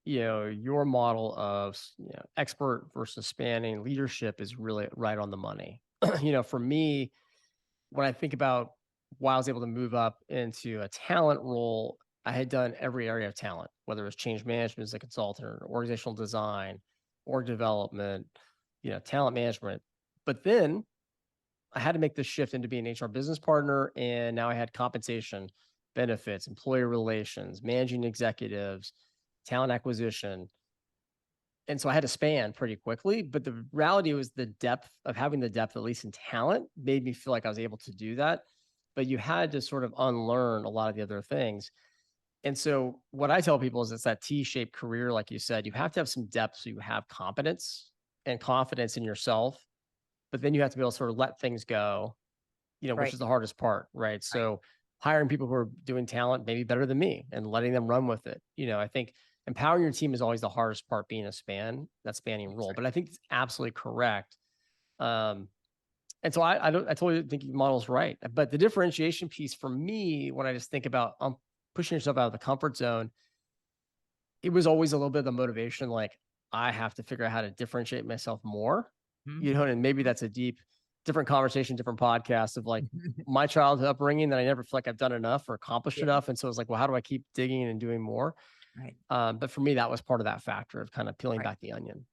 your model of, expert versus spanning leadership is really right on the money. For me, when I think about why I was able to move up into a talent role, I had done every area of talent, whether it was change management as a consultant or organizational design, org development, talent management. But then I had to make this shift into being an HR business partner. And now I had compensation, benefits, employer relations, managing executives, talent acquisition. And so I had to span pretty quickly. But the reality was the depth of having the depth, at least in talent, made me feel like I was able to do that. But you had to sort of unlearn a lot of the other things. And so what I tell people is it's that T-shaped career, like you said, you have to have some depth so you have competence and confidence in yourself, but then you have to be able to sort of let things go, which Right. is the hardest part, right? Right. So hiring people who are doing talent maybe better than me and letting them run with it. I think empowering your team is always the hardest part being that spanning That's role, right. but I think it's absolutely correct. Um, and so I totally think your model's right. But the differentiation piece for me, when I just think about pushing yourself out of the comfort zone, it was always a little bit of the motivation, like I have to figure out how to differentiate myself more, Mhm. and maybe that's a different conversation, different podcast of like my childhood upbringing that I never feel like I've done enough or accomplished Yeah. enough. And so it's like, well, how do I keep digging and doing more? Right. But for me, that was part of that factor of kind of peeling Right. back the onion.